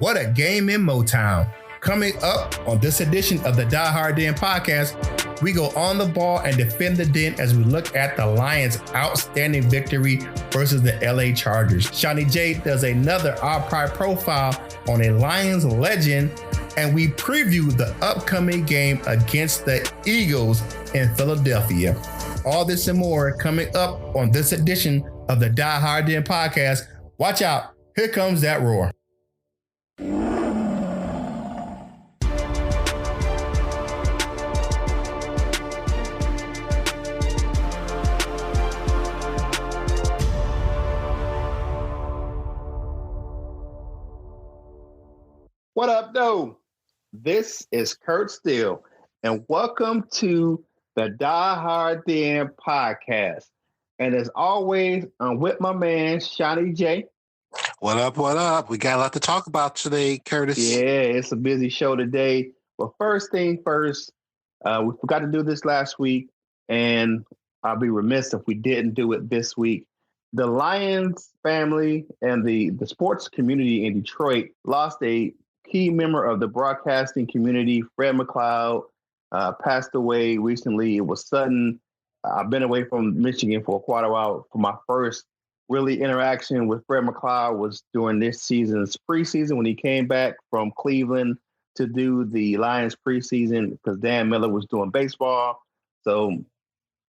What a game in Motown. Coming up on this edition of the Die Hard Den podcast, we go on the ball and defend the Den as we look at the Lions' outstanding victory versus the LA Chargers. Seany J does another off-pride profile on a Lions legend, and we preview the upcoming game against the Eagles in Philadelphia. All this and more coming up on this edition of the Die Hard Den podcast. Watch out. Here comes that roar. What up, though? This is Kurt Steele, and welcome to the Die Hard Den podcast. And as always, I'm with my man, Seany J. What up, what up? We got a lot to talk about today, Curtis. Yeah, it's a busy show today. But first thing first, we forgot to do this last week, and I'll be remiss if we didn't do it this week. The Lions family and the sports community in Detroit lost a key member of the broadcasting community. Fred McLeod passed away recently. It was sudden. I've been away from Michigan for quite a while. For my first really interaction with Fred McLeod was during this season's preseason when he came back from Cleveland to do the Lions preseason because Dan Miller was doing baseball. So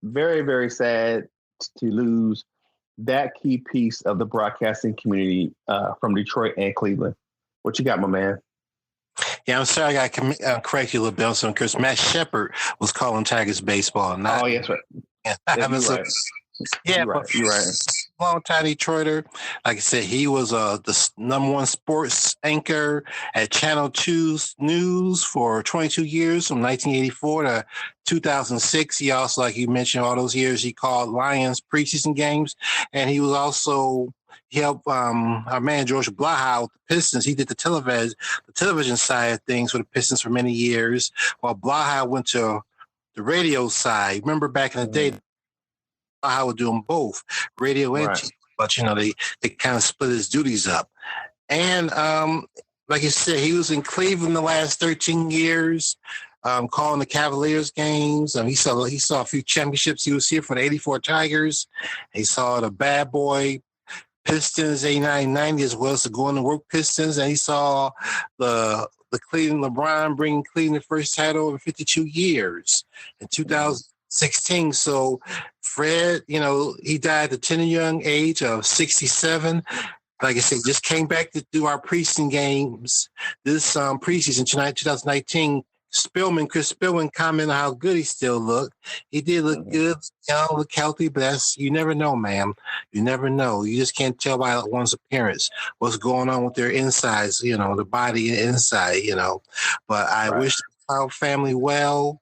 very, very sad to lose that key piece of the broadcasting community from Detroit and Cleveland. What you got, my man? Yeah, I'm sorry I got to correct you a little bit on because Matt Shepard was calling Tigers baseball. Not, yes, right. Yeah, you're right. Long-time Detroiter. Like I said, he was the number one sports anchor at Channel 2's News for 22 years, from 1984 to 2006. He also, like you mentioned, all those years he called Lions preseason games, and he was also helped our man George Blaha with the Pistons. He did the television side of things for the Pistons for many years, while Blaha went to the radio side. Remember back in the day, Blaha was doing both radio and TV, but they kind of split his duties up. And like you said, he was in Cleveland the last 13 years. Calling the Cavaliers games. He saw a few championships. He was here for the 84 Tigers. He saw the bad boy Pistons 89-90 as well as the going to work Pistons, and he saw the Cleveland LeBron bringing Cleveland the first title in 52 years in 2016. So Fred, he died at the tender young age of 67. Like I said, just came back to do our preseason games this preseason tonight, 2019. Chris Spillman commented on how good he still looked. He did look good, look healthy, but you never know, man. You never know. You just can't tell by one's appearance what's going on with their insides, the body and inside, But I wish our family well.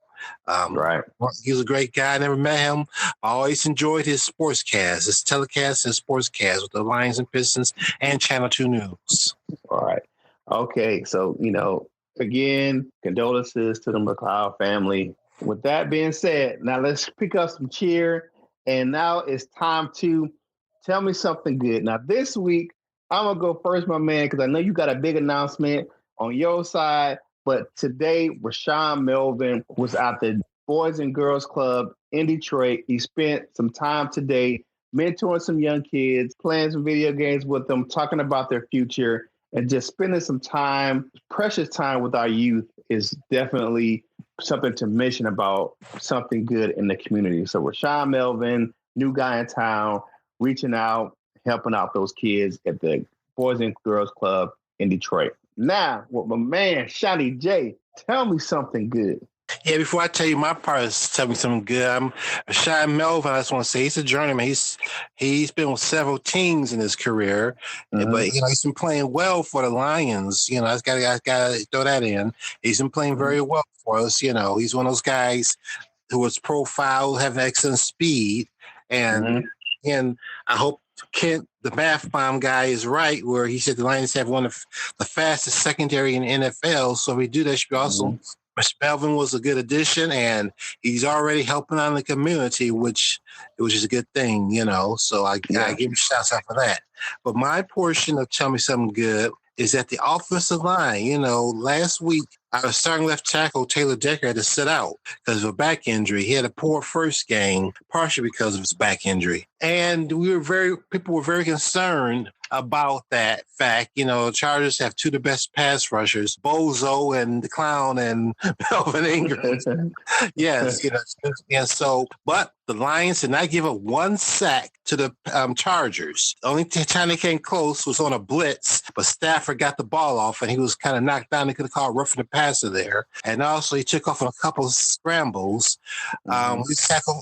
He was a great guy. I never met him. I always enjoyed his sportscast, his telecast and sportscast with the Lions and Pistons and Channel 2 News. All right. Okay. So, again, condolences to the McLeod family. With that being said, now let's pick up some cheer. And now it's time to tell me something good. Now, this week, I'm going to go first, my man, because I know you got a big announcement on your side. But today, Rashawn Melvin was at the Boys and Girls Club in Detroit. He spent some time today mentoring some young kids, playing some video games with them, talking about their future. And just spending some time, precious time with our youth is definitely something to mention about something good in the community. So Rashawn Melvin, new guy in town, reaching out, helping out those kids at the Boys and Girls Club in Detroit. Now, with my man, Seany J, tell me something good. Yeah, before I tell you my part, tell me something good. I'm Rashawn Melvin. I just want to say he's a journeyman. He's been with several teams in his career, but he's been playing well for the Lions. I got to throw that in. He's been playing very well for us. He's one of those guys who was profiled, having excellent speed, and I hope Kent, the math bomb guy, is right where he said the Lions have one of the fastest secondary in the NFL. So if we do that, should be awesome. Melvin was a good addition, and he's already helping out in the community, which is a good thing, So I give him shouts out for that. But my portion of Tell Me Something Good is at the offensive line. You know, last week, our starting left tackle, Taylor Decker, had to sit out because of a back injury. He had a poor first game, partially because of his back injury. And people were very concerned about that fact. You know, Chargers have two of the best pass rushers, Bozo and the Clown and Melvin Ingram. Yes, you know, and so, but the Lions did not give up one sack to the Chargers. The only time they came close was on a blitz, but Stafford got the ball off and he was kind of knocked down. They could have called roughing the passer there. And also he took off on a couple of scrambles.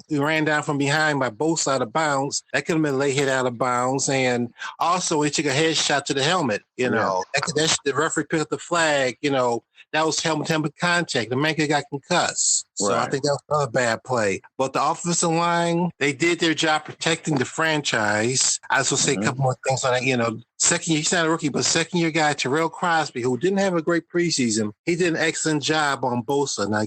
We ran down from behind by both sides of bounds. That could have been a late hit out of bounds. And also he took a headshot to the helmet, you know. The referee picked up the flag, you know. That was helmet contact. The man could have got concussed. So I think that was another bad play. But the offensive line, they did their job protecting the franchise. I just will say a couple more things on that. You know, he's not a rookie, but second-year guy, Terrell Crosby, who didn't have a great preseason, he did an excellent job on Bosa. Now,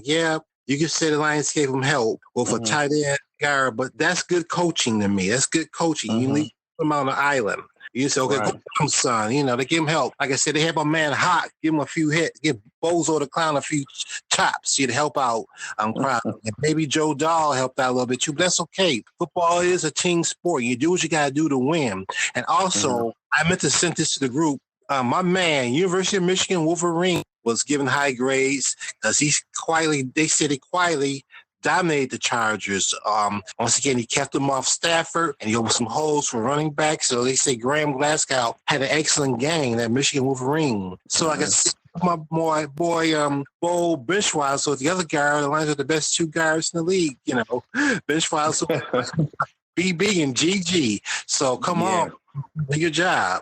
you could say the Lions gave him help with a tight end guard, but that's good coaching to me. That's good coaching. You leave him on the island. You say, okay, go him, son. You know, they give him help. Like I said, they have a man hot, give him a few hits, give Bozo the Clown a few chops to help out Crosby. And maybe Joe Dahl helped out a little bit too, but that's okay. Football is a team sport. You do what you got to do to win. And also, I meant to send this to the group. My man, University of Michigan Wolverine, was given high grades because they said he quietly dominated the Chargers. Once again, he kept them off Stafford, and he opened some holes for running back. So they say Graham Glasgow had an excellent game, that Michigan Wolverine. So I can see my boy, Bo Benchweiser. So the other guard, the Lions are the best two guards in the league. You know, Benchweiser, BB, and GG. So come on, do your job.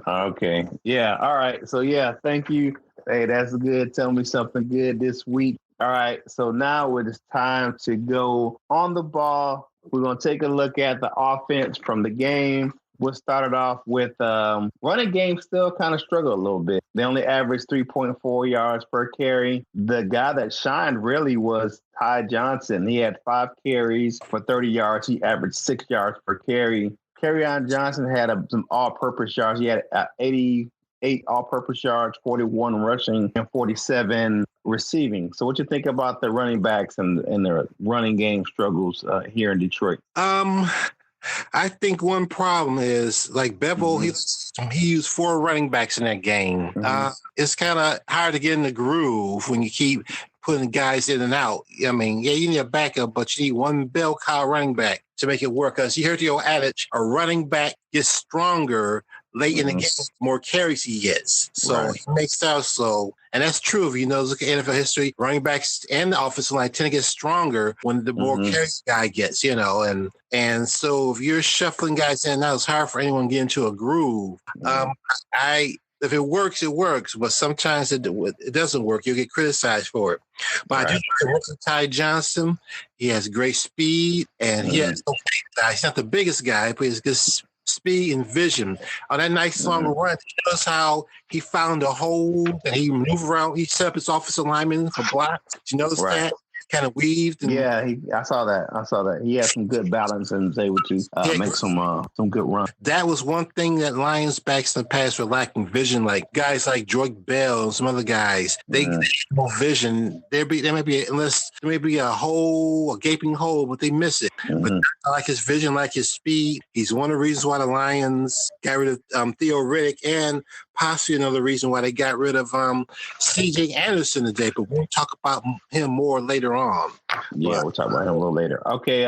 Okay. Yeah. All right. So thank you. Hey, that's good. Tell me something good this week. All right, so now it is time to go on the ball. We're going to take a look at the offense from the game. We'll start it off with running game still kind of struggled a little bit. They only averaged 3.4 yards per carry. The guy that shined really was Ty Johnson. He had 5 carries for 30 yards. He averaged 6 yards per carry. Kerryon Johnson had some all-purpose yards. He had 88 all-purpose yards, 41 rushing, and 47 receiving. So what you think about the running backs and their running game struggles here in Detroit? I think one problem is, like Bevel, he used 4 running backs in that game. It's kind of hard to get in the groove when you keep putting guys in and out. I mean, you need a backup, but you need one bell cow running back to make it work. Because you heard the old adage, a running back gets stronger late in the game, more carries he gets. So it makes out so. And that's true. If you know, look at NFL history, running backs and the offensive line tend to get stronger when the more carries guy gets, you know. And so if you're shuffling guys in and out, it's hard for anyone to get into a groove. If it works, it works. But sometimes it doesn't work. You'll get criticized for it. But I do look at Ty Johnson. He has great speed, and he has he's not the biggest guy, but he's good speed and vision. On that nice long run, he shows how he found a hole and he maneuvered around. He set up his offensive lineman for blocks. Did you notice that? Kind of weaved. I saw that. He had some good balance and was able to make some good runs. That was one thing that Lions backs in the past were lacking vision. Like guys like Jordan Bell and some other guys, they have no vision. There may be a hole, a gaping hole, but they miss it. But I like his vision, like his speed. He's one of the reasons why the Lions got rid of Theo Riddick, and possibly another reason why they got rid of C.J. Anderson today. But we'll talk about him more later on. We'll talk about him a little later. Okay,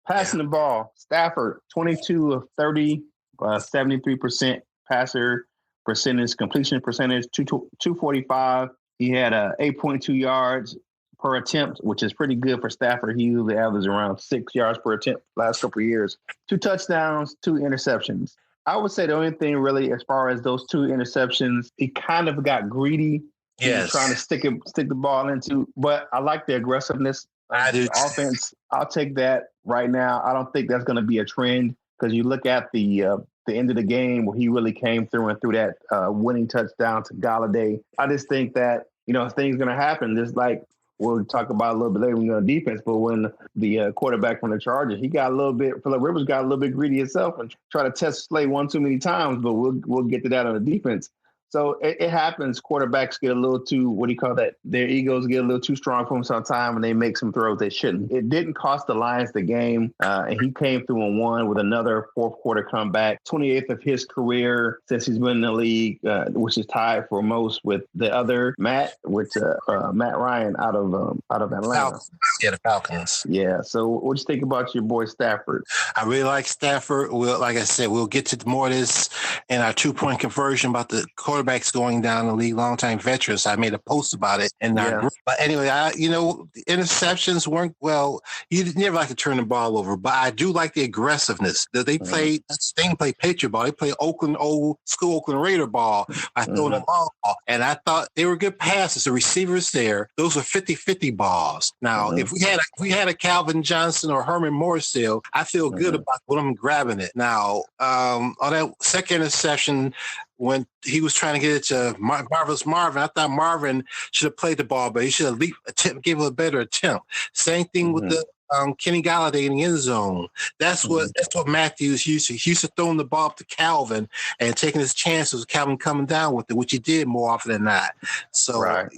passing the ball. Stafford, 22 of 30, 73% passer percentage, completion percentage, 245. He had 8.2 yards per attempt, which is pretty good for Stafford. He usually averages around 6 yards per attempt last couple of years. 2 touchdowns, 2 interceptions. I would say the only thing really, as far as those 2 interceptions, he kind of got greedy. Yes. Trying to stick the ball into, but I like the aggressiveness. I do. Offense, I'll take that right now. I don't think that's going to be a trend because you look at the end of the game where he really came through and threw that winning touchdown to Galladay. I just think that, things going to happen. Just like we'll talk about a little bit later when we go on defense, but when the quarterback from the Chargers, Phillip Rivers got a little bit greedy himself and tried to test Slay one too many times, but we'll get to that on the defense. So it happens. Quarterbacks get a little too, what do you call that? Their egos get a little too strong for them sometimes, and they make some throws they shouldn't. It didn't cost the Lions the game, and he came through and won with another fourth quarter comeback, 28th of his career since he's been in the league, which is tied for most with the other Matt Ryan out of Atlanta. The Falcons. Yeah. So what do you think about your boy Stafford? I really like Stafford. Like I said, we'll get to more of this in our 2-point conversion about the quarterbacks going down the league, longtime veterans. I made a post about it in our group. But anyway, the interceptions weren't, well, you never like to turn the ball over, but I do like the aggressiveness that they played. They didn't play Patriot ball. They played old school Oakland Raider ball. I threw the ball, and I thought they were good passes. The receivers there, those were 50-50 balls. Now, if we had a Calvin Johnson or Herman Morrisdale, I feel good about them grabbing it. Now, on that second interception, when he was trying to get it to Marvelous Marvin, I thought Marvin should have played the ball, but he should have gave it a better attempt. Same thing with the Kenny Galladay in the end zone. That's what Matthews used to. He used to throwing the ball up to Calvin and taking his chances with Calvin coming down with it, which he did more often than not. So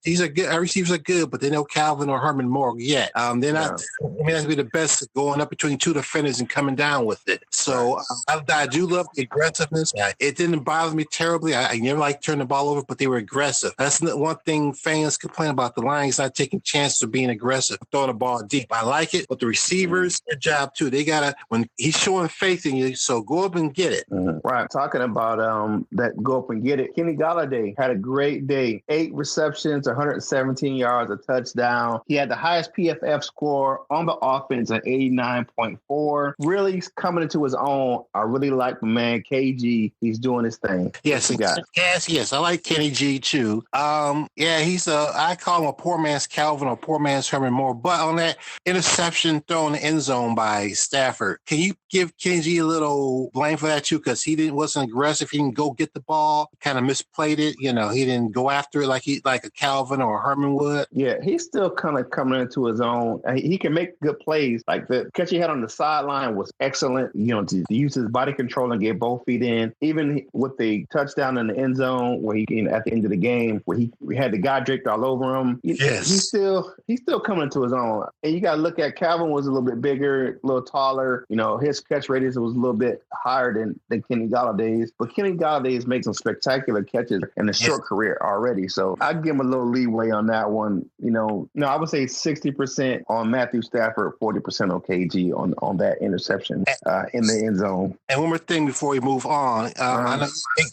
these are good. Our receivers are good, but they know Calvin or Herman Moore yet. They're not. I mean, that's be the best going up between two defenders and coming down with it. So I do love the aggressiveness. It didn't bother me terribly. I never like turning the ball over, but they were aggressive. That's one thing fans complain about the Lions not taking chances of being aggressive, throwing the ball deep. I like it, but the receivers, their job too. They gotta, when he's showing faith in you, so go up and get it. Right. Talking about that go up and get it. Kenny Galladay had a great day. 8 receptions, 117 yards, a touchdown. He had the highest PFF score on the offense at 89.4. Really coming into his own. I really like my man KG. He's doing his thing. Yes, I like Kenny G too. He's I call him a poor man's Calvin or poor man's Herman Moore. But on that interception thrown in the end zone by Stafford, can you give Kenny G a little blame for that too? Because he wasn't aggressive. He didn't go get the ball. Kind of misplayed it. He didn't go after it like a Calvin or a Herman would. Yeah, he's still kind of coming into his own. He can make good plays. Like the catch he had on the sideline was excellent. To use his body control and get both feet in. Even with the touchdown in the end zone where he at the end of the game where he had the guy draped all over him. He's still coming into his own. And you got to look at Calvin was a little bit bigger, a little taller. His catch radius was a little bit higher than Kenny Galladay's. But Kenny Galladay's making some spectacular catches in a short career already. So I'd give him a little leeway on that one. I would say 60% on Matthew Stafford, 40% on KG on that interception in the end zone. And one more thing before we move on. I know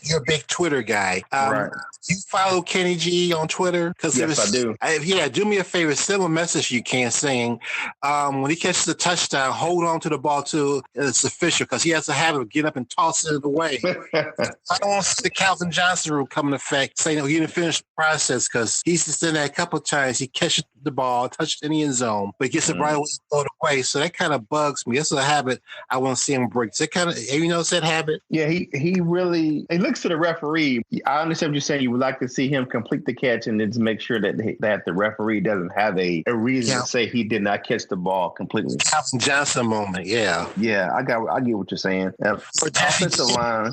you're a big Twitter guy. Right. You follow Kenny G on Twitter? Yes, I do. Do me a favor. Send him a message you can saying when he catches the touchdown, hold on to the ball too. It's official because he has a habit of getting up and tossing it away. I don't want to see the Calvin Johnson rule come in effect saying he didn't finish the process because he's just done that a couple of times. He catches the ball, touched in the end zone, but he gets it right away and throw it away. So that kind of bugs me. That's a habit I want to see him break. So have you noticed that habit? Yeah, he really looks to the referee. I understand what you're saying. You would like to see him complete the catch and then to make sure that the referee doesn't have a reason to say he did not catch the ball completely. Calvin Johnson moment, yeah. Yeah, I get what you're saying. For offensive line,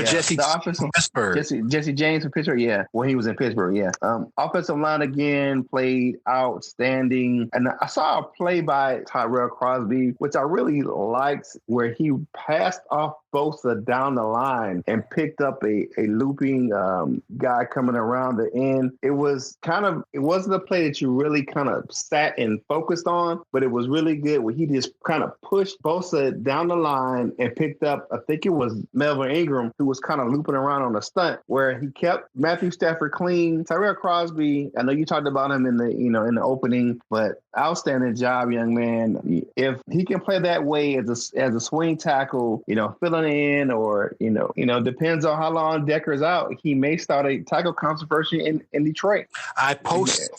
Jesse James from Pittsburgh. Jesse James from Pittsburgh, yeah. Well, he was in Pittsburgh, yeah. Offensive line again played outstanding, and I saw a play by Tyrell Crosby, which I really liked, where he passed off Bosa down the line and picked up a looping guy coming around the end. It wasn't a play that you really kind of sat and focused on, but it was really good where he just kind of pushed Bosa down the line and picked up, I think it was Melvin Ingram, who was kind of looping around on a stunt where he kept Matthew Stafford clean. Tyrell Crosby, I know you talked about him in the opening, but outstanding job, young man. If he can play that way as a swing tackle, filling in, or depends on how long Decker's out, he may start a tackle controversy in Detroit. I posted.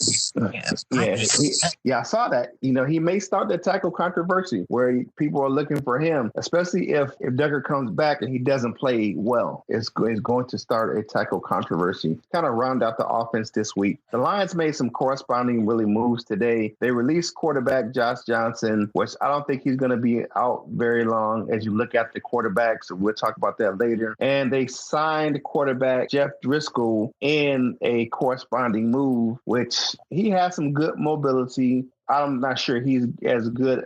I saw that. He may start the tackle controversy where people are looking for him, especially if Decker comes back and he doesn't play well. It's going to start a tackle controversy. Kind of round out the offense this week. The Lions made some corresponding corresponding really moves today. They released quarterback Josh Johnson, which I don't think he's going to be out very long as you look at the quarterbacks. So we'll talk about that later. And they signed quarterback Jeff Driscoll in a corresponding move, which he has some good mobility. I'm not sure he's as good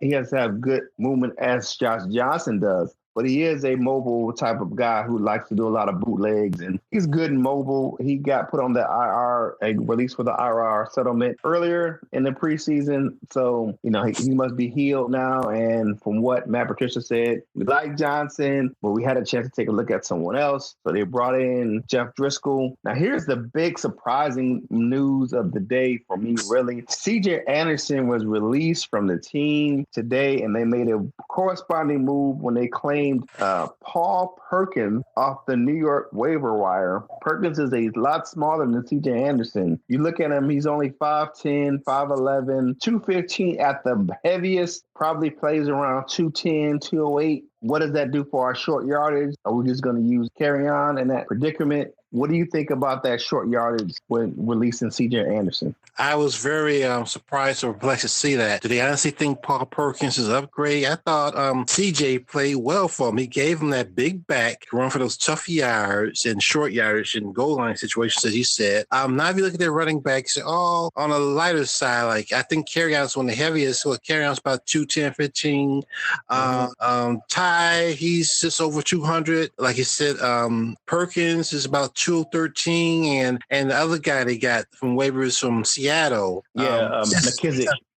he has to have good movement as Josh Johnson does. But he is a mobile type of guy who likes to do a lot of bootlegs, and he's good and mobile. He got put on the IR, a release for the IR settlement earlier in the preseason. So, he must be healed now. And from what Matt Patricia said, we like Johnson, but we had a chance to take a look at someone else. So they brought in Jeff Driscoll. Now, here's the big surprising news of the day for me, really. CJ Anderson was released from the team today, and they made a corresponding move when they claimed Paul Perkins off the New York waiver wire. Perkins is a lot smaller than CJ Anderson. You look at him, he's only 5'10", 5'11", 215 at the heaviest, probably plays around 210, 208. What does that do for our short yardage? Are we just going to use carry on in that predicament? What do you think about that short yardage when releasing CJ Anderson? I was very surprised or perplexed to see that. Did they honestly think Paul Perkins is an upgrade? I thought CJ played well for him. He gave him that big back run for those tough yards and short yardage and goal line situations, as you said. Now, if you look at their running backs, they're all on a lighter side. Like, I think Carrion's one of the heaviest. So Carrion's about 210, 15. Ty, he's just over 200. Like you said, Perkins is about 213, and the other guy they got from waivers from Seattle.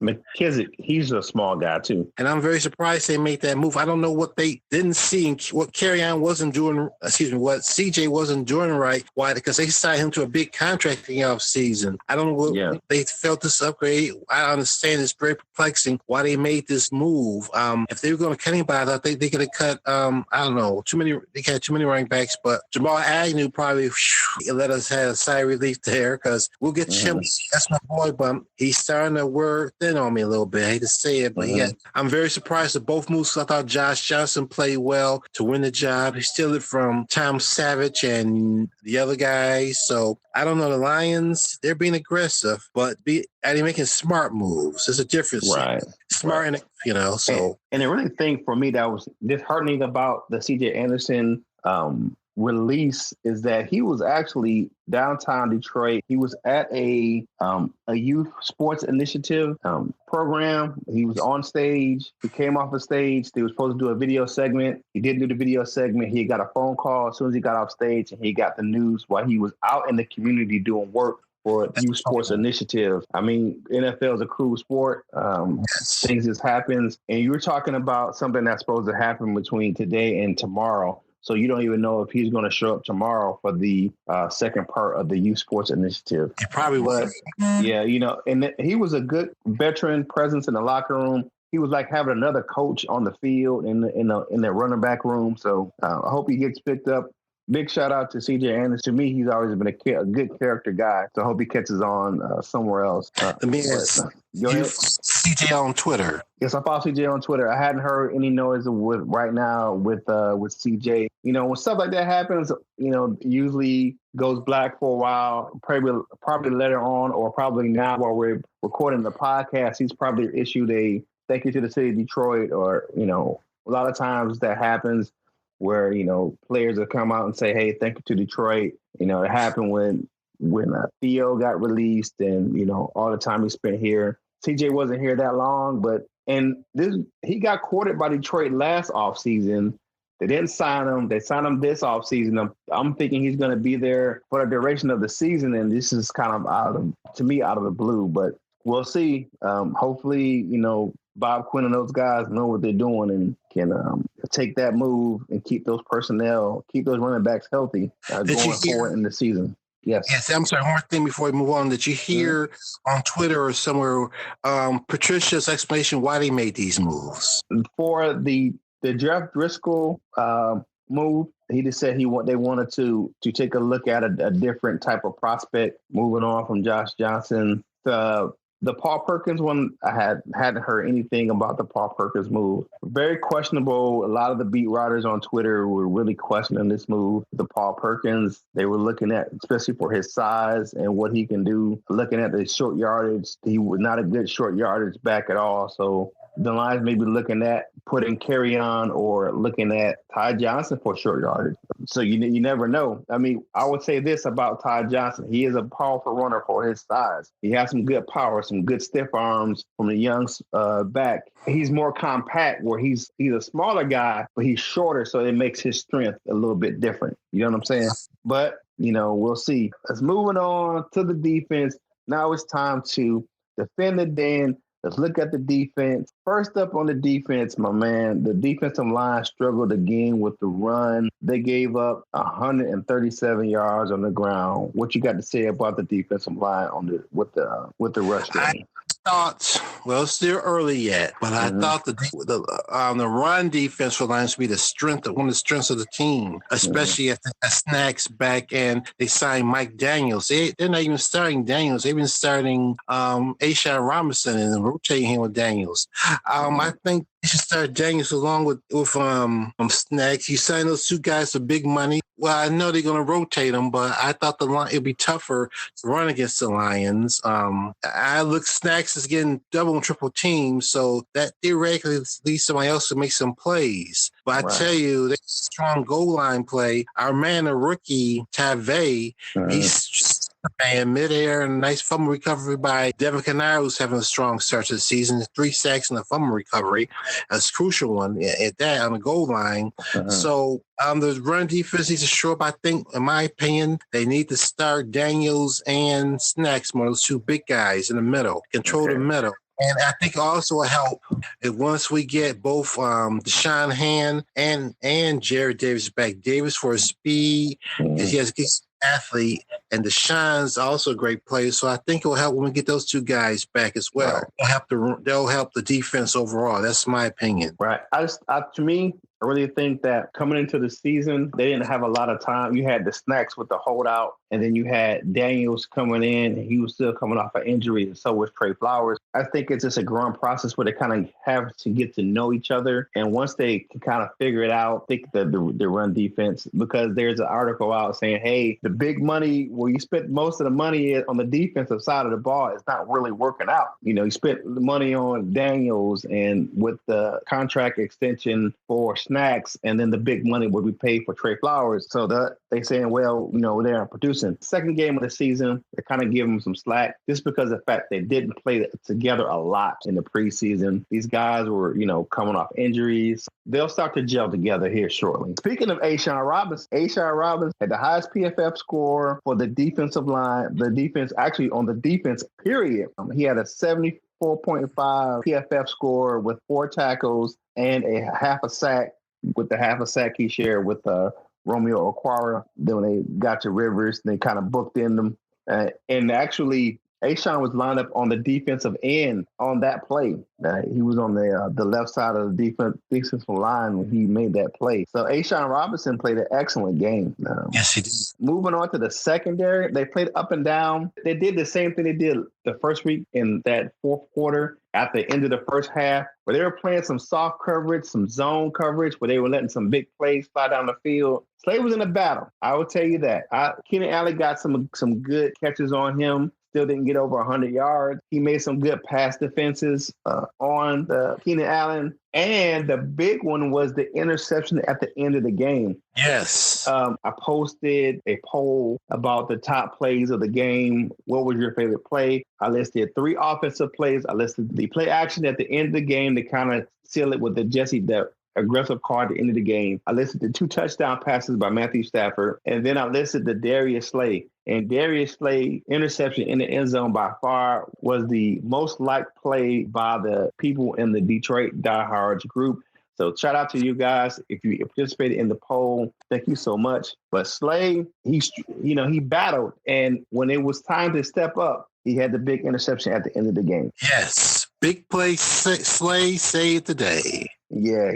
McKissick, he's a small guy too. And I'm very surprised they made that move. I don't know what they didn't see and what Carrion wasn't doing, what CJ wasn't doing right. Why? Because they signed him to a big contract in the offseason. I don't know what they felt this upgrade. I understand it's very perplexing why they made this move. If they were going to cut anybody, I think they could have cut, I don't know, they had too many running backs, but Jamal Agnew probably let us have a sigh of relief there because we'll get him. That's my boy, but he's starting to wear thin on me a little bit. I hate to say it, but I'm very surprised at both moves. I thought Josh Johnson played well to win the job. He steal it from Tom Savage and the other guys. So I don't know. The Lions, they're being aggressive, but are they making smart moves? There's a difference. Right. Smart, and so. And the really thing for me that was disheartening about the CJ Anderson release is that he was actually downtown Detroit. He was at a youth sports initiative program. He was on stage. He came off the stage. They were supposed to do a video segment. He didn't do the video segment. He got a phone call as soon as he got off stage, and he got the news while he was out in the community doing work for youth sports initiative. I mean, NFL is a cruel sport. Things just happens. And you were talking about something that's supposed to happen between today and tomorrow. So you don't even know if he's going to show up tomorrow for the second part of the youth sports initiative. He probably was. Yeah, and he was a good veteran presence in the locker room. He was like having another coach on the field in the running back room. So I hope he gets picked up. Big shout out to CJ Anderson. To me, he's always been a good character guy. So I hope he catches on somewhere else. CJ on Twitter. Yes, I follow CJ on Twitter. I hadn't heard any noise with CJ. When stuff like that happens, usually goes black for a while. Probably later on, or probably now while we're recording the podcast, he's probably issued a thank you to the city of Detroit, or a lot of times that happens where players will come out and say, "Hey, thank you to Detroit." It happened when Theo got released, and all the time he spent here. CJ wasn't here that long, he got courted by Detroit last offseason. They didn't sign him. They signed him this offseason. I'm thinking he's going to be there for the duration of the season, and this is kind of out of the blue. But we'll see. Hopefully, Bob Quinn and those guys know what they're doing and can take that move and keep those running backs healthy going forward in the season. Yes, I'm sorry. One more thing before we move on. Did you hear on Twitter or somewhere Patricia's explanation why they made these moves? For the Jeff Driscoll move, he just said they wanted to take a look at a different type of prospect, moving on from Josh Johnson. The Paul Perkins one, I hadn't heard anything about the Paul Perkins move. Very questionable. A lot of the beat writers on Twitter were really questioning this move. The Paul Perkins, they were looking at, especially for his size and what he can do, looking at the short yardage. He was not a good short yardage back at all. So the Lions may be looking at putting Kerryon or looking at Ty Johnson for short yardage. So you never know. I mean, I would say this about Ty Johnson. He is a powerful runner for his size. He has some good power, some good stiff arms from the young back. He's more compact where he's a smaller guy, but he's shorter, so it makes his strength a little bit different. You know what I'm saying? But, we'll see. Let's moving on to the defense. Now it's time to defend the den. Let's look at the defense. First up on the defense, my man, the defensive line struggled again with the run. They gave up 137 yards on the ground. What you got to say about the defensive line with the rush game? Well, it's still early yet, but I thought the run defense for Lions would be one of the strengths of the team, especially if Snacks back and they signed Mike Daniels. They're not even starting Daniels. They've been starting Ashawn Robinson and rotating him with Daniels. I think they should start Daniels along with Snacks. You sign those two guys for big money. Well, I know they're going to rotate them, but I thought it'd be tougher to run against the Lions. Snacks is getting double and triple teams, so that theoretically leaves somebody else to make some plays. But I tell you, that's a strong goal line play. Our man, a rookie, Tave, he's in midair and a nice fumble recovery by Devin Canaro, who's having a strong start to the season. 3 sacks and a fumble recovery. That's a crucial one at that on the goal line. So the run defense needs to show up. I think, in my opinion, they need to start Daniels and Snacks, one of those 2 big guys in the middle, control the middle. And I think also will help if once we get both Deshaun Hand and Jared Davis back. Davis for his speed, because he has a good athlete, and Deshaun's also a great player. So I think it will help when we get those 2 guys back as well. They'll help the defense overall. That's my opinion. Right. To me, I really think that coming into the season, they didn't have a lot of time. You had the Snacks with the holdout, and then you had Daniels coming in, and he was still coming off an injury, and so was Trey Flowers. I think it's just a growing process where they kind of have to get to know each other. And once they can kind of figure it out, I think the run defense, because there's an article out saying, hey, the big money where you spent most of the money on the defensive side of the ball is not really working out. You spent the money on Daniels and with the contract extension for Snacks, and then the big money would be paid for Trey Flowers. So they saying, well, they are producing. Second game of the season, they kind of give them some slack just because of the fact they didn't play together a lot in the preseason. These guys were, coming off injuries. They'll start to gel together here shortly. Speaking of Ashawn Robinson had the highest PFF score for the defensive line. The defense, actually on the defense period, he had a 74.5 PFF score with 4 tackles and a half a sack. With the half a sack he shared with Romeo Okwara. Then when they got to Rivers, they kind of booked in them. And actually, Ashawn was lined up on the defensive end on that play. He was on the left side of the defensive line when he made that play. So Ashawn Robinson played an excellent game. Yes, he did. Moving on to the secondary, they played up and down. They did the same thing they did the first week in that fourth quarter at the end of the first half, where they were playing some soft coverage, some zone coverage, where they were letting some big plays fly down the field. Slade was in a battle. I will tell you that. Keenan Allen got some good catches on him. Still didn't get over 100 yards. He made some good pass defenses on Keenan Allen. And the big one was the interception at the end of the game. Yes. I posted a poll about the top plays of the game. What was your favorite play? I listed 3 offensive plays. I listed the play action at the end of the game to kind of seal it with the aggressive call at the end of the game. I listed the 2 touchdown passes by Matthew Stafford. And then I listed the Darius Slay. And Darius Slay interception in the end zone by far was the most liked play by the people in the Detroit Diehards group. So shout out to you guys if you participated in the poll. Thank you so much. But Slay, he battled, and when it was time to step up, he had the big interception at the end of the game. Yes, big play. Slay saved the day. Yeah,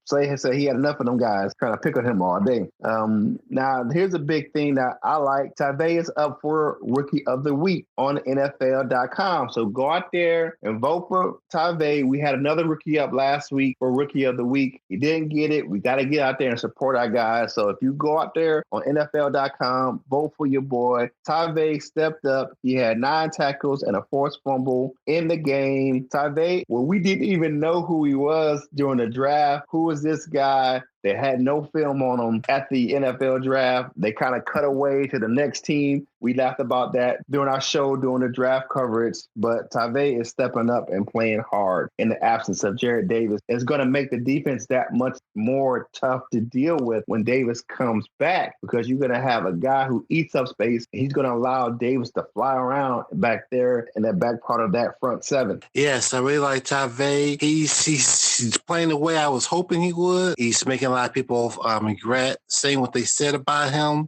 Slay had said he had enough of them guys trying to pick on him all day. Now, here's a big thing that I like. Tavay is up for Rookie of the Week on NFL.com. So go out there and vote for Tavay. We had another rookie up last week for Rookie of the Week. He didn't get it. We got to get out there and support our guys. So if you go out there on NFL.com, vote for your boy. Tavay stepped up. He had 9 tackles and a forced fumble in the game. Tavay, well, we didn't even know who he was during the draft. Who was this guy? They had no film on him at the NFL draft. They kind of cut away to the next team. We laughed about that during our show, during the draft coverage. But Tavay is stepping up and playing hard in the absence of Jared Davis. It's going to make the defense that much more tough to deal with when Davis comes back, because you're going to have a guy who eats up space. He's going to allow Davis to fly around back there in that back part of that front seven. Yes, I really like Tavay. He's playing the way I was hoping he would. He's making a lot of people regret saying what they said about him.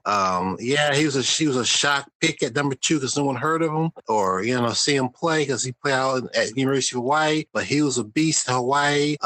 He was a shock pick at number 2 because no one heard of him, or see him play because he played out at University of Hawaii, but he was a beast in Hawaii.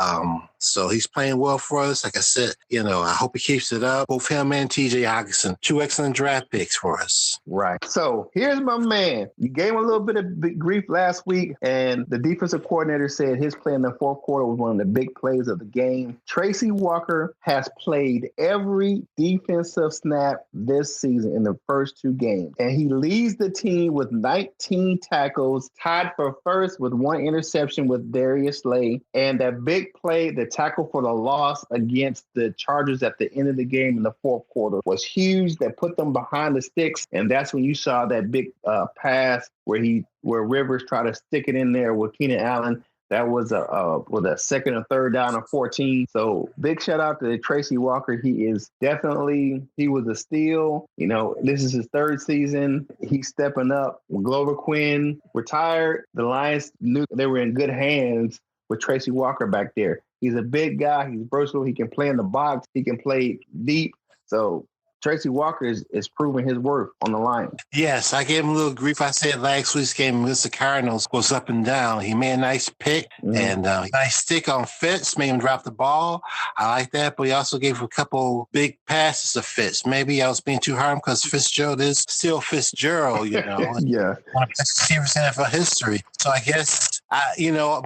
So he's playing well for us. Like I said, I hope he keeps it up. Both him and TJ Hockenson, 2 excellent draft picks for us. Right. So here's my man. You gave him a little bit of grief last week, and the defensive coordinator said his play in the fourth quarter was one of the big plays of the game. Tracy Walker has played every defensive snap this season in the first 2 games, and he leads the team with 19 tackles, tied for first with 1 interception with Darius Slay, and that big play, the tackle for the loss against the Chargers at the end of the game in the fourth quarter, was huge. That put them behind the sticks, and that's when you saw that big pass where Rivers tried to stick it in there with Keenan Allen. That was a second or third down or 14. So big shout out to Tracy Walker. He was a steal. This is his 3rd season. He's stepping up. When Glover Quinn retired, the Lions knew they were in good hands with Tracy Walker back there. He's a big guy. He's versatile. He can play in the box. He can play deep. So Tracy Walker is proving his worth on the line. Yes, I gave him a little grief. I said last week's game against the Cardinals was up and down. He made a nice pick and nice stick on Fitz, made him drop the ball. I like that, but he also gave him a couple big passes to Fitz. Maybe I was being too hard because Fitzgerald is still Fitzgerald, Yeah. One of the best receivers in NFL history. So I guess,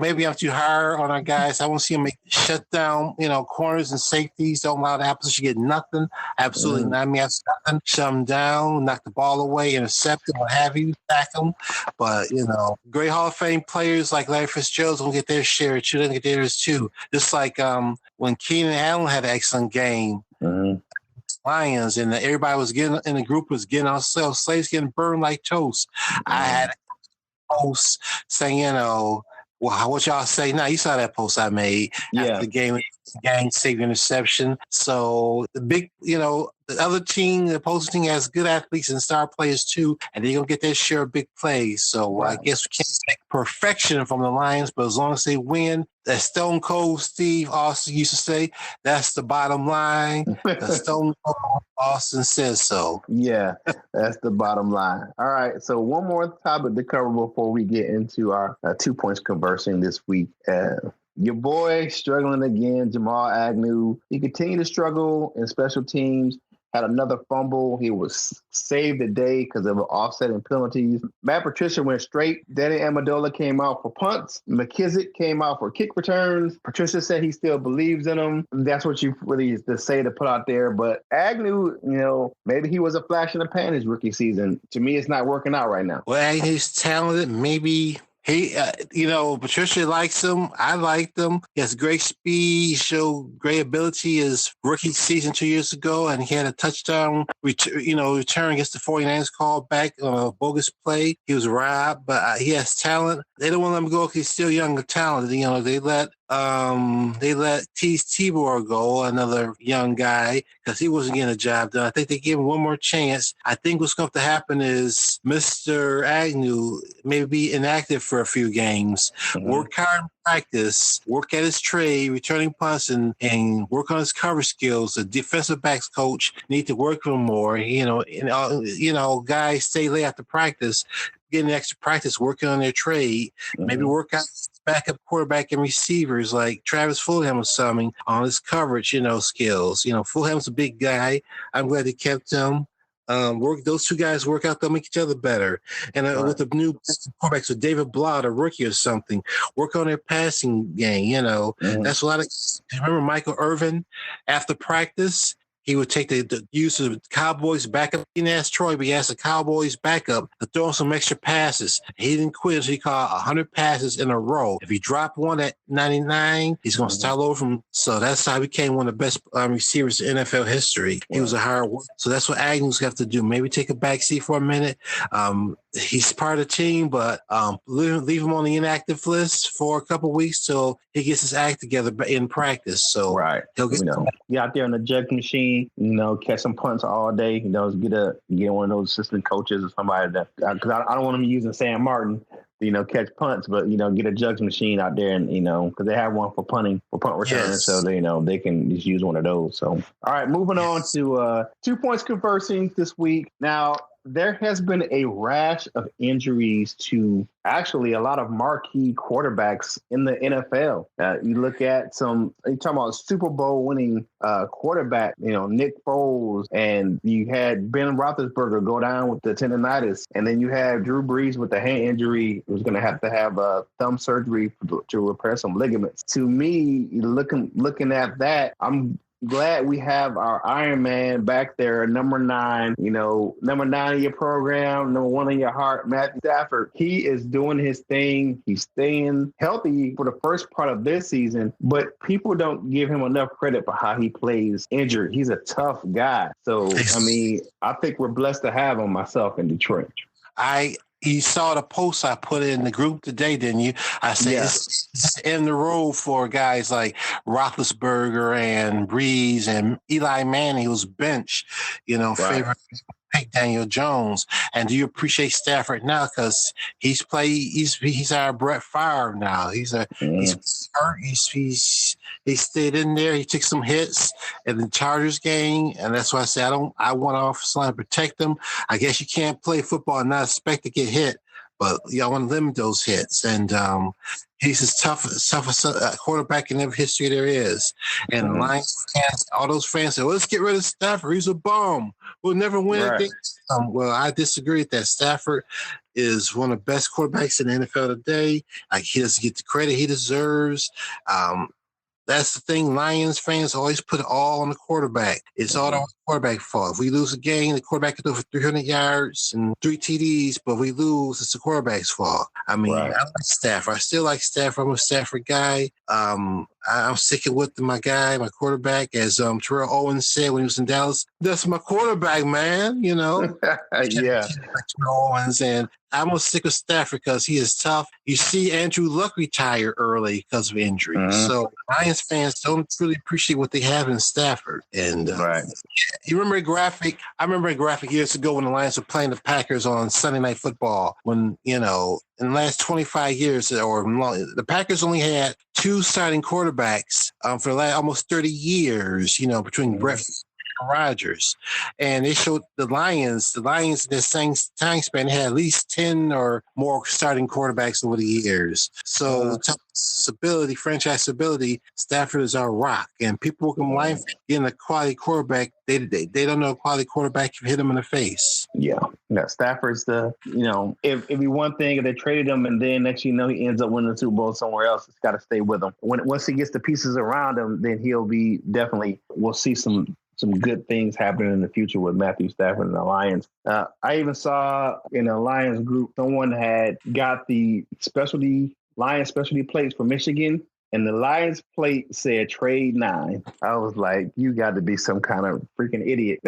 maybe I'm too hard on our guys. I want to see him shut down, corners and safeties. Don't allow the opposition to get nothing. Absolutely not. I mean, shut them down, knock the ball away, intercept them, what have you, sack them. But, great Hall of Fame players like Larry Fitzgerald's going to get their share too. They're going to get theirs too. Just like when Keenan Allen had an excellent game, Lions, and everybody was getting in the group was getting ourselves, slaves getting burned like toast. I had a post saying, well, what y'all say now? You saw that post I made after the game saved interception. So the big, the other team, the opposing team has good athletes and star players too, and they're going to get their share of big plays. So I guess we can't expect perfection from the Lions, but as long as they win, that Stone Cold Steve Austin used to say, that's the bottom line. The Stone Cold Austin says so. Yeah, that's the bottom line. All right, so one more topic to cover before we get into our 2 points conversing this week. Your boy struggling again, Jamal Agnew. He continued to struggle in special teams. Had another fumble. He was saved the day because of offsetting penalties. Matt Patricia went straight. Danny Amendola came out for punts. McKissick came out for kick returns. Patricia said he still believes in him. That's what you really to say to put out there. But Agnew, maybe he was a flash in the pan his rookie season. To me, it's not working out right now. Well, Agnew's talented. Maybe he, Patricia likes him. I like him. He has great speed. He showed great ability his rookie season 2 years ago, and he had a touchdown return against the 49ers called back on a bogus play. He was robbed, but he has talent. They don't want to let him go because he's still young and talented. They let Tibor go, another young guy, because he wasn't getting a job done. I think they gave him one more chance. I think what's going to happen is Mr. Agnew may be inactive for a few games. Work hard in practice, work at his trade, returning punts, and work on his cover skills. The defensive backs coach need to work with him more. Guys stay late after practice. getting extra practice, working on their trade, maybe work out backup quarterback and receivers like Travis Fulham or something on his coverage, skills. Fulham's a big guy. I'm glad they kept him. Those two guys work out, they'll make each other better. And with the new quarterbacks, with David Blau, a rookie or something, work on their passing game. That's a lot of. Remember Michael Irvin after practice? He would take the use of the Cowboys backup. He didn't ask Troy, but he asked the Cowboys backup to throw him some extra passes. He didn't quit until he caught 100 passes in a row. If he dropped one at 99, he's going to start over from. So that's how he became one of the best receivers in NFL history. He was a hard worker. So that's what Agnew's got to do. Maybe take a backseat for a minute. He's part of the team, but leave him on the inactive list for a couple of weeks till he gets his act together in practice. So he'll get get out there on the jug machine, catch some punts all day. Get one of those assistant coaches or somebody that because I don't want him using Sam Martin. Catch punts, but get a jugs machine out there, and because they have one for punt return, so they can just use one of those. So, all right, moving on to 2 points conversing this week. Now, there has been a rash of injuries to actually a lot of marquee quarterbacks in the NFL. You look at you're talking about Super Bowl winning quarterback, Nick Foles, and you had Ben Roethlisberger go down with the tendonitis, and then you have Drew Brees with the hand injury, who's going to have thumb surgery to repair some ligaments. To me, looking at that, I'm glad we have our Iron Man back there, number 9, number 9 in your program, number 1 in your heart, Matthew Stafford. He is doing his thing. He's staying healthy for the first part of this season, but people don't give him enough credit for how he plays injured. He's a tough guy. So, I think we're blessed to have him, myself, in Detroit. You saw the post I put in the group today, didn't you? I said it's in the road for guys like Roethlisberger and Breeze and Eli Manning, who's bench, favorite pick Daniel Jones. And do you appreciate Stafford now? Because he's our Brett Favre now. He's hurt. He stayed in there. He took some hits in the Chargers game, and that's why I say I want offensive line to protect them. I guess you can't play football and not expect to get hit, but I want to limit those hits. And he's as toughest quarterback in every history there is. And Lions fans, all those fans say, let's get rid of Stafford. He's a bum. We'll never win against him. Well, I disagree with that. Stafford is one of the best quarterbacks in the NFL today. He doesn't get the credit he deserves. That's the thing. Lions fans always put it all on the quarterback. It's all the quarterback fault. If we lose a game, the quarterback can do it for 300 yards and 3 TDs, but if we lose, it's the quarterback's fault. I like Stafford. I still like Stafford. I'm a Stafford guy. I'm sticking with my quarterback, as Terrell Owens said when he was in Dallas. That's my quarterback, man. Terrell Owens, and I'm going to stick with Stafford because he is tough. You see Andrew Luck retire early because of injury. So Lions fans don't really appreciate what they have in Stafford. And you remember a graphic? I remember a graphic years ago when the Lions were playing the Packers on Sunday Night Football when, in the last 25 years the Packers only had 2 starting quarterbacks for the last almost 30 years, between Brett Rodgers, and they showed the Lions in the same time span had at least 10 or more starting quarterbacks over the years. So franchise stability, Stafford is our rock, and people can line getting a quality quarterback. They don't know a quality quarterback can hit him in the face. Stafford's if he one thing, if they traded him and then next he ends up winning the Super Bowl somewhere else, it's got to stay with him. Once he gets the pieces around him, then we'll see some good things happening in the future with Matthew Stafford and the Lions. I even saw in a Lions group, someone had got the Lions specialty plates for Michigan, and the Lions plate said trade 9. I was like, you got to be some kind of freaking idiot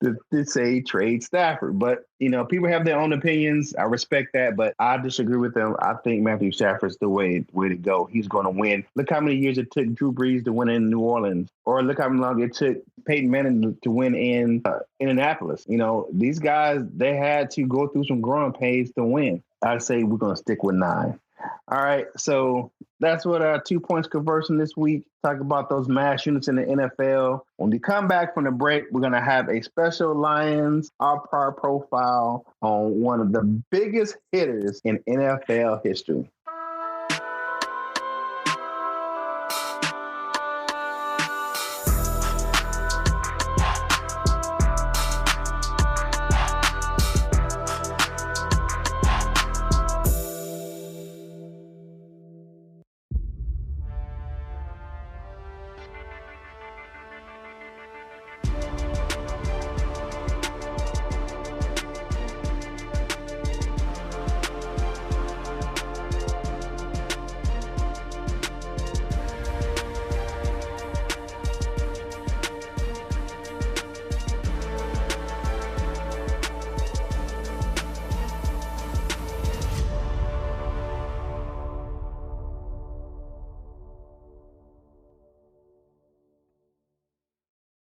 to say trade Stafford. But, people have their own opinions. I respect that, but I disagree with them. I think Matthew Stafford's the way to go. He's going to win. Look how many years it took Drew Brees to win in New Orleans, or look how long it took Peyton Manning to win in Indianapolis. These guys, they had to go through some growing pains to win. I'd say we're going to stick with 9. All right, so that's what our 2 points conversion this week. Talk about those mass units in the NFL. When we come back from the break, we're gonna have a special Lions all-pro profile on one of the biggest hitters in NFL history.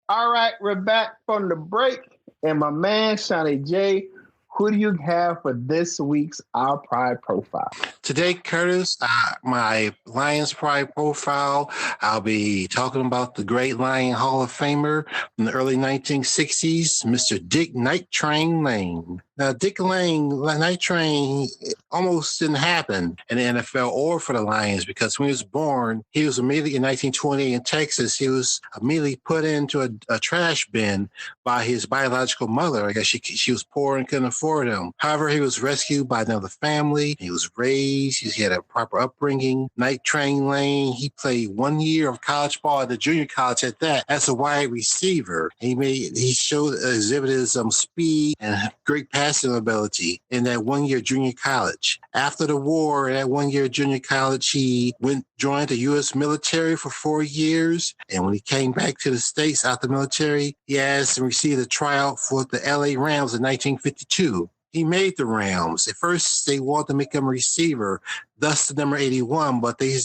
All right, we're back from the break. And my man, Seany J, who do you have for this week's Our Pride Profile? Today, Curtis, my Lions Pride Profile, I'll be talking about the great Lion Hall of Famer from the early 1960s, Mr. Dick Night Train Lane. Now, Dick Lane, Night Train, almost didn't happen in the NFL or for the Lions because when he was born, he was immediately in 1920 in Texas. He was immediately put into a trash bin by his biological mother. I guess she was poor and couldn't afford him. However, he was rescued by another family. He was raised. He had a proper upbringing. Night Train Lane, he played 1 year of college ball at the junior college at that as a wide receiver. He exhibited some speed and great passing ability in that 1 year junior college. After the war, in that 1 year junior college, he joined the U.S. military for 4 years. And when he came back to the States after the military, he asked and received a tryout for the L.A. Rams in 1952. He made the Rams. At first, they wanted to make him a receiver, thus the number 81, but they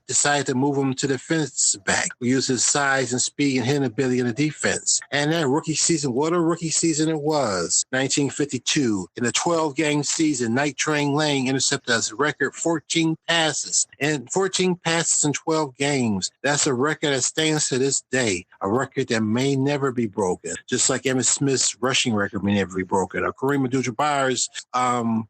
decided to move him to the defense back. We used his size and speed and hitting ability in the defense. And that rookie season, what a rookie season it was. 1952, in a 12-game season, Night Train Lane intercepted as a record 14 passes. And 14 passes in 12 games. That's a record that stands to this day. A record that may never be broken. Just like Emmitt Smith's rushing record may never be broken. Or Kareem Abdul-Jabbar's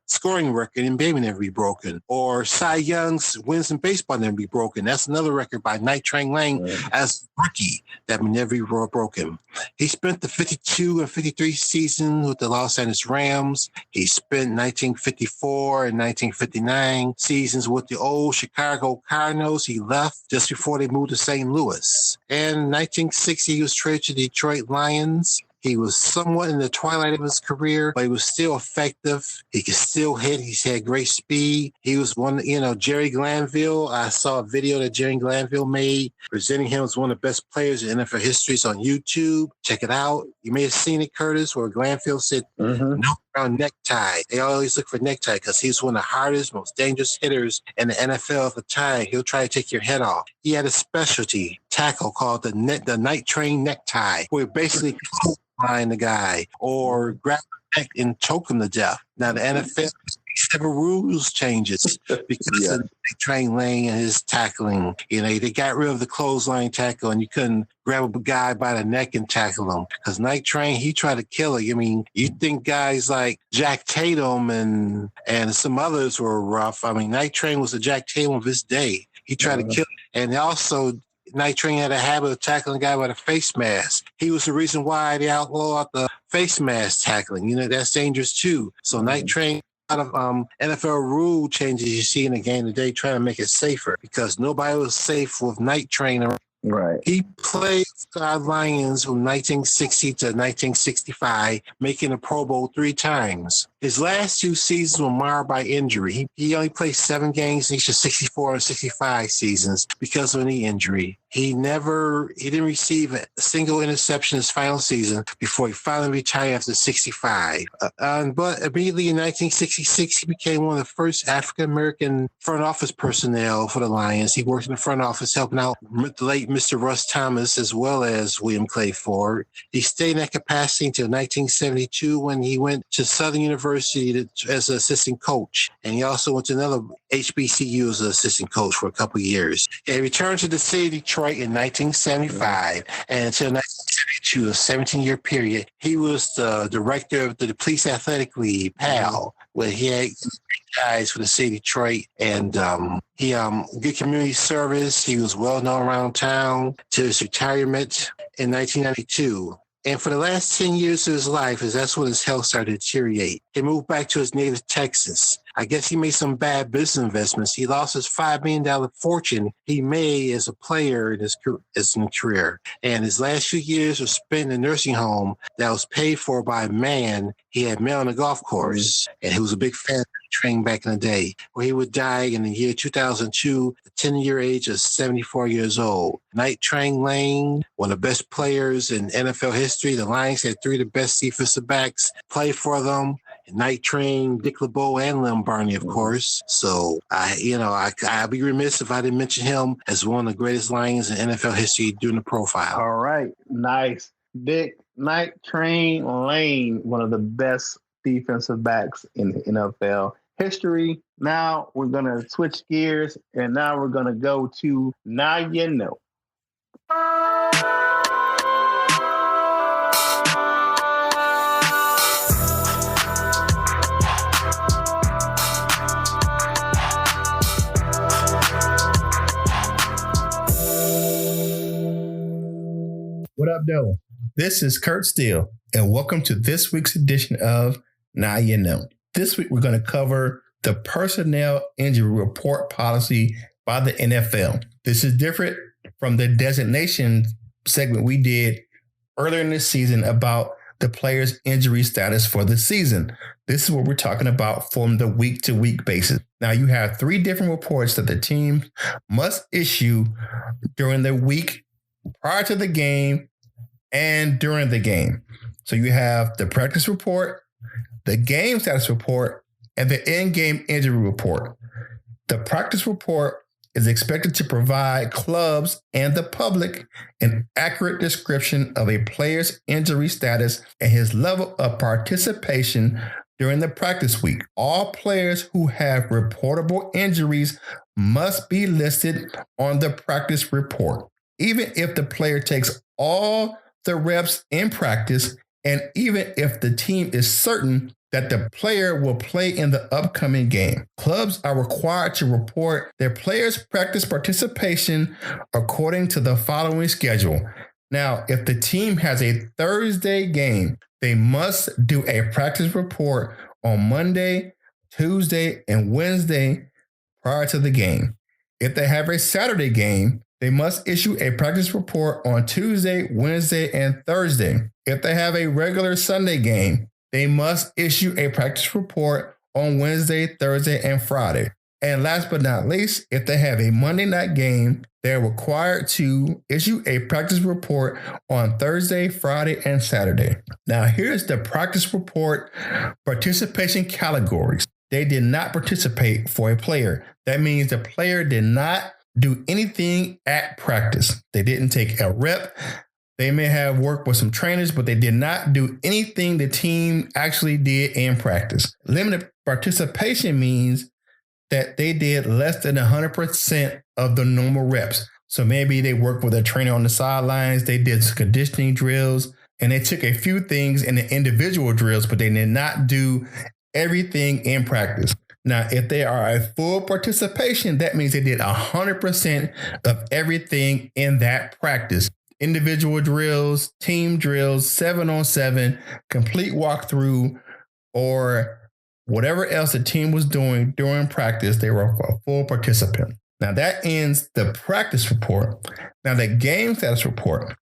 scoring record may never be broken. Or Cy Young's wins in baseball never be broken. That's another record by Night Train Lane as rookie that may never be broken. He spent the 52 and 53 season with the Los Angeles Rams. He spent 1954 and 1959 seasons with the old Chicago Cardinals. He left just before they moved to St. Louis. And 1960, he was traded to Detroit Lions. He was somewhat in the twilight of his career, but he was still effective. He could still hit. He's had great speed. He was Jerry Glanville. I saw a video that Jerry Glanville made presenting him as one of the best players in NFL history. It's on YouTube. Check it out. You may have seen it, Curtis, where Glanville said, no brown necktie. They always look for necktie because he's one of the hardest, most dangerous hitters in the NFL at the time. He'll try to take your head off. He had a specialty tackle called the Night Train necktie, where basically line the guy or grab the neck and choke him to death. Now the NFL several rules changes because of Night Train Lane and his tackling. They got rid of the clothesline tackle and you couldn't grab a guy by the neck and tackle him because Night Train, he tried to kill it. I mean, you think guys like Jack Tatum and some others were rough. I mean, Night Train was the Jack Tatum of his day. He tried to kill it. And also Night Train had a habit of tackling a guy with a face mask. He was the reason why they outlawed the face mask tackling. That's dangerous too. So Night Train, a lot of NFL rule changes you see in the game today trying to make it safer because nobody was safe with Night Train around. Right. He played for the Lions from 1960 to 1965, making the Pro Bowl 3 times. His last 2 seasons were marred by injury. He only played 7 games in each of 64 and 65 seasons because of a knee injury. He didn't receive a single interception his final season before he finally retired after 65. But immediately in 1966, he became one of the first African-American front office personnel for the Lions. He worked in the front office helping out the late Mr. Russ Thomas as well as William Clay Ford. He stayed in that capacity until 1972 when he went to Southern University as an assistant coach. And he also went to another HBCU as an assistant coach for a couple of years. He returned to the city of Detroit in 1975, and until 1972, a 17-year period, he was the director of the Police Athletic League, PAL, where he had guys for the city of Detroit, and he good community service. He was well known around town to his retirement in 1992. And for the last 10 years of his life, that's when his health started to deteriorate. He moved back to his native Texas. I guess he made some bad business investments. He lost his $5 million fortune he made as a player in his career. And his last few years were spent in a nursing home that was paid for by a man he had met on a golf course. And he was a big fan of training back in the day, where he would die in the year 2002, at the 10-year age of 74 years old. Night Train Lane, one of the best players in NFL history. The Lions had three of the best defensive backs play for them. Night Train, Dick LeBeau, and Lem Barney, of course. So I'd be remiss if I didn't mention him as one of the greatest Lions in NFL history during the profile. All right, nice. Dick Night Train Lane, one of the best defensive backs in the NFL history. Now we're gonna switch gears, and now we're gonna go to Now You Know. What up, though? This is Kurt Steele, and welcome to this week's edition of Now You Know. This week, we're going to cover the personnel injury report policy by the NFL. This is different from the designation segment we did earlier in this season about the player's injury status for the season. This is what we're talking about from the week-to-week basis. Now, you have three different reports that the team must issue during the week prior to the game and during the game. So you have the practice report, the game status report, and the in-game injury report. The practice report is expected to provide clubs and the public an accurate description of a player's injury status and his level of participation during the practice week. All players who have reportable injuries must be listed on the practice report. Even if the player takes all the reps in practice, and even if the team is certain that the player will play in the upcoming game, clubs are required to report their players' practice participation according to the following schedule. Now, if the team has a Thursday game, they must do a practice report on Monday, Tuesday, and Wednesday prior to the game. If they have a Saturday game, they must issue a practice report on Tuesday, Wednesday, and Thursday. If they have a regular Sunday game, they must issue a practice report on Wednesday, Thursday, and Friday. And last but not least, if they have a Monday night game, they're required to issue a practice report on Thursday, Friday, and Saturday. Now, here's the practice report participation categories. They did not participate for a player. That means the player did not do anything at practice. They didn't take a rep. They may have worked with some trainers, but they did not do anything the team actually did in practice. Limited participation means that they did less than 100% of the normal reps. So maybe they worked with a trainer on the sidelines, they did some conditioning drills, and they took a few things in the individual drills, but they did not do everything in practice. Now, if they are a full participation, that means they did 100% of everything in that practice. Individual drills, team drills, 7-on-7, complete walkthrough, or whatever else the team was doing during practice, they were a full participant. Now, that ends the practice report. Now, the game status report.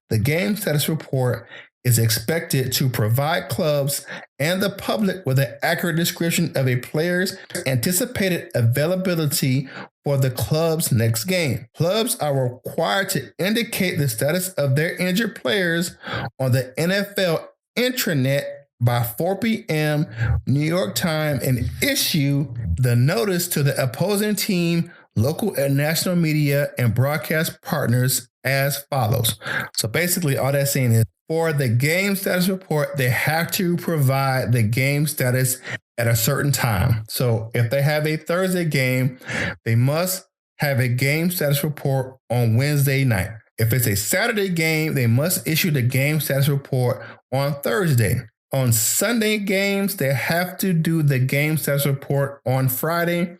The game status report is expected to provide clubs and the public with an accurate description of a player's anticipated availability for the club's next game. Clubs are required to indicate the status of their injured players on the NFL intranet by 4 p.m. New York time and issue the notice to the opposing team, local and national media, and broadcast partners as follows. So basically, all that's saying is for the game status report, they have to provide the game status at a certain time. So if they have a Thursday game, they must have a game status report on Wednesday night. If it's a Saturday game, they must issue the game status report on Thursday. On Sunday games, they have to do the game status report on Friday.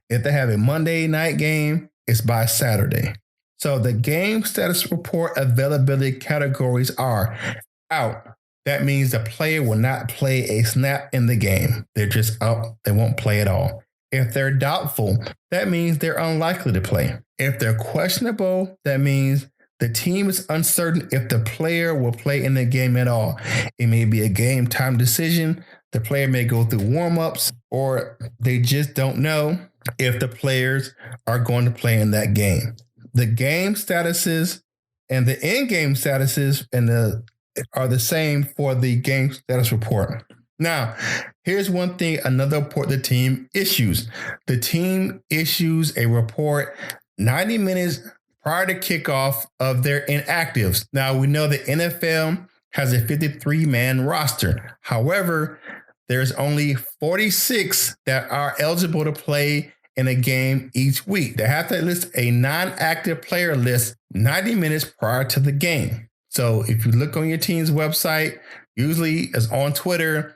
If they have a Monday night game, it's by Saturday. So the game status report availability categories are out. That means the player will not play a snap in the game. They're just out. They won't play at all. If they're doubtful, that means they're unlikely to play. If they're questionable, that means the team is uncertain if the player will play in the game at all. It may be a game time decision. The player may go through warm-ups, or they just don't know if the players are going to play in that game. The game statuses and the in-game statuses are the same for the game status report. Now, here's one thing, another report the team issues. The team issues a report 90 minutes prior to kickoff of their inactives. Now, we know the NFL has a 53-man roster. However, there's only 46 that are eligible to play in a game each week. They have to list a non-active player list 90 minutes prior to the game. So if you look on your team's website, usually it's on Twitter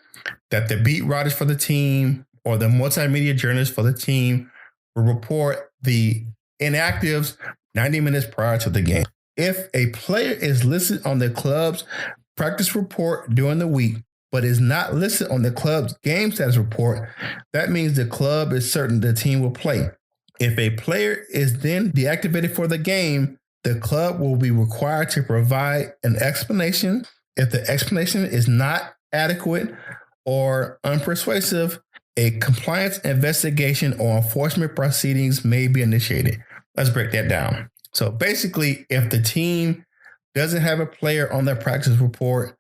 that the beat writers for the team or the multimedia journalists for the team will report the inactives 90 minutes prior to the game. If a player is listed on the club's practice report during the week, but is not listed on the club's game status report, that means the club is certain the team will play. If a player is then deactivated for the game, the club will be required to provide an explanation. If the explanation is not adequate or unpersuasive, a compliance investigation or enforcement proceedings may be initiated. Let's break that down. So basically, if the team doesn't have a player on their practice report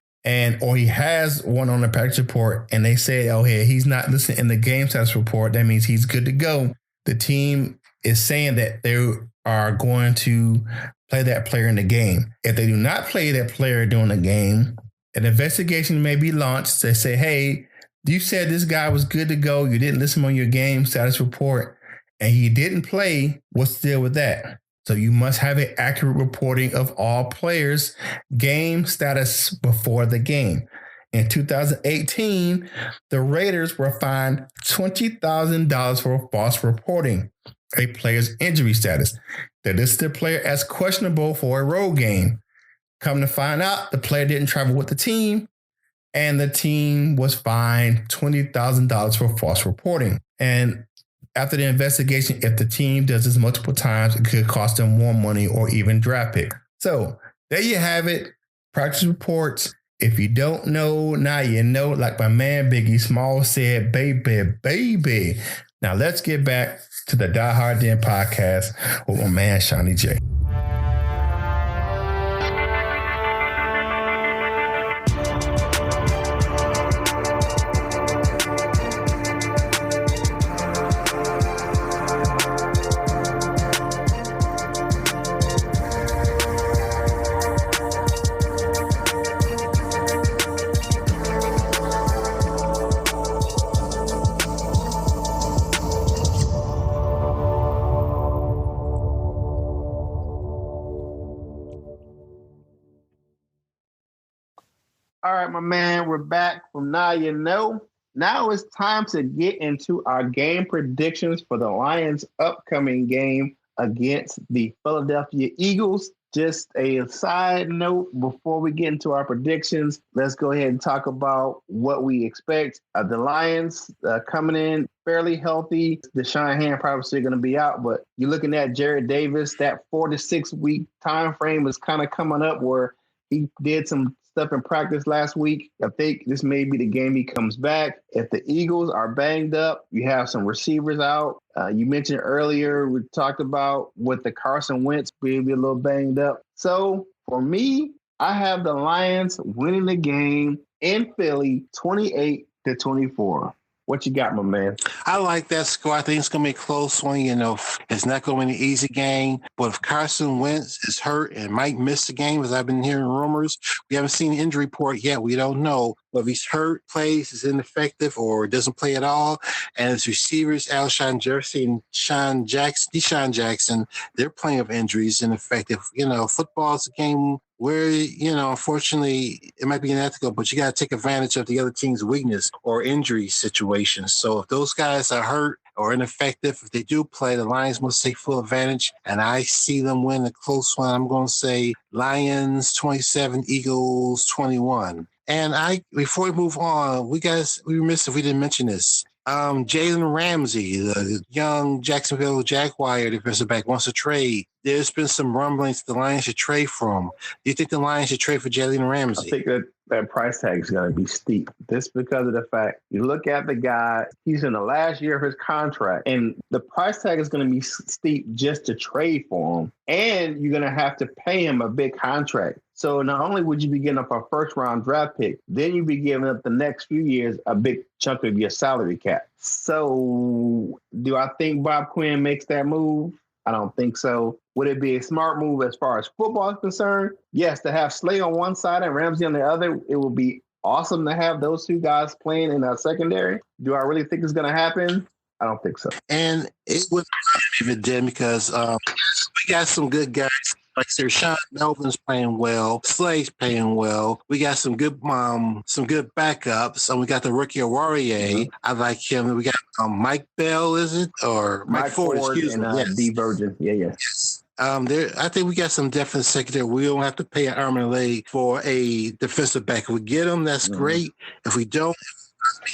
or he has one on the practice report and they say, oh, hey, he's not listed in the game status report, that means he's good to go. The team is saying that they are going to play that player in the game. If they do not play that player during the game, an investigation may be launched. They say, hey, you said this guy was good to go. You didn't list him on your game status report and he didn't play. What's the deal with that? So you must have an accurate reporting of all players' game status before the game. In 2018, the Raiders were fined $20,000 for false reporting a player's injury status. They listed the player as questionable for a road game. Come to find out, the player didn't travel with the team, and the team was fined $20,000 for false reporting. And after the investigation, if the team does this multiple times, it could cost them more money or even draft pick. So there you have it. Practice reports. If you don't know, now you know. Like my man Biggie Smalls said, baby. Now let's get back to the Die Hard Den podcast with my man Seany J. All right, my man, we're back from Now You Know. Now it's time to get into our game predictions for the Lions' upcoming game against the Philadelphia Eagles. Just a side note before we get into our predictions, let's go ahead and talk about what we expect. The Lions coming in fairly healthy. Deshaun Hand probably still going to be out, but you're looking at Jared Davis. That 4 to 6 week time frame is kind of coming up where he did some stuff in practice last week. I think this may be the game he comes back. If the Eagles are banged up, you have some receivers out. You mentioned earlier, we talked about with the Carson Wentz being a little banged up. So for me, I have the Lions winning the game in Philly 28-24. What you got, my man? I like that score. I think it's going to be a close one. It's not going to be an easy game. But if Carson Wentz is hurt and might miss the game, as I've been hearing rumors, we haven't seen the injury report yet. We don't know. But if he's hurt, plays, is ineffective, or doesn't play at all, and his receivers, Alshon Jeffrey and Deshaun Jackson, they're playing of injuries, ineffective. Football's a game where, unfortunately, it might be unethical, but you got to take advantage of the other team's weakness or injury situations. So if those guys are hurt or ineffective, if they do play, the Lions must take full advantage. And I see them win a close one. I'm going to say Lions 27, Eagles 21. And before we move on, we missed if we didn't mention this. Jalen Ramsey, the young Jacksonville Jaguar defensive back, wants to trade. There's been some rumblings the Lions should trade for him. Do you think the Lions should trade for Jalen Ramsey? I think that price tag is going to be steep. This because of the fact you look at the guy, he's in the last year of his contract, and the price tag is going to be steep just to trade for him. And you're going to have to pay him a big contract. So not only would you be getting up a first-round draft pick, then you'd be giving up the next few years a big chunk of your salary cap. So do I think Bob Quinn makes that move? I don't think so. Would it be a smart move as far as football is concerned? Yes, to have Slay on one side and Ramsey on the other, it would be awesome to have those two guys playing in our secondary. Do I really think it's going to happen? I don't think so. And it would if it did because we got some good guys. Like Sean Melvin's playing well, Slay's playing well. We got some good backups, and we got the rookie Warrior. Mm-hmm. I like him. We got Mike Bell, is it or Mike Ford? Excuse me. Yes. D Virgin. Yes. I think we got some definite secondary. We don't have to pay an arm and a leg for a defensive back. If we get them, that's great. If we don't,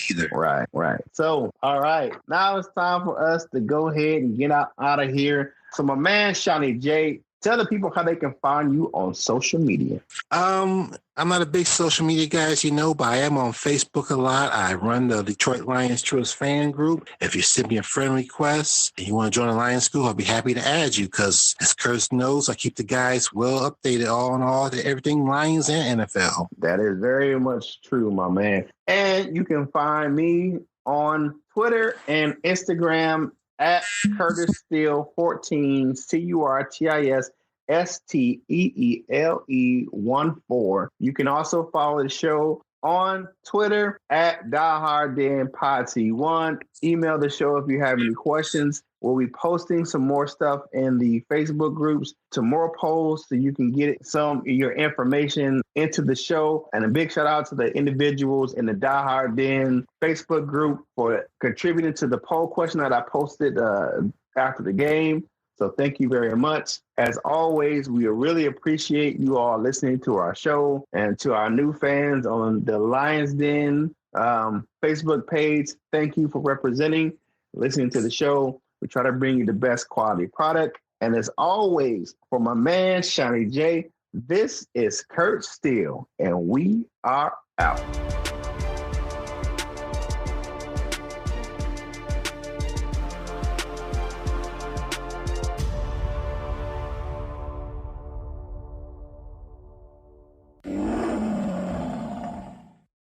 either. Right. So, all right. Now it's time for us to go ahead and get out of here. So, my man, Seany J, tell the people how they can find you on social media. I'm not a big social media guy, as you know, but I am on Facebook a lot. I run the Detroit Lions Truest fan group. If you send me a friend request and you want to join the Lions School, I'll be happy to add you because, as Kurt knows, I keep the guys well updated all to everything Lions and NFL. That is very much true, my man. And you can find me on Twitter and Instagram at Curtis Steele 14, CurtisSteele 14. You can also follow the show on Twitter at DieHardDenPodT1. Email the show if you have any questions. We'll be posting some more stuff in the Facebook groups, to more polls so you can get some of your information into the show. And a big shout out to the individuals in the Die Hard Den Facebook group for contributing to the poll question that I posted after the game. So thank you very much. As always, we really appreciate you all listening to our show, and to our new fans on the Lions Den Facebook page. Thank you for listening to the show. We try to bring you the best quality product. And as always, for my man, Seany J, this is Kurt Steele, and we are out.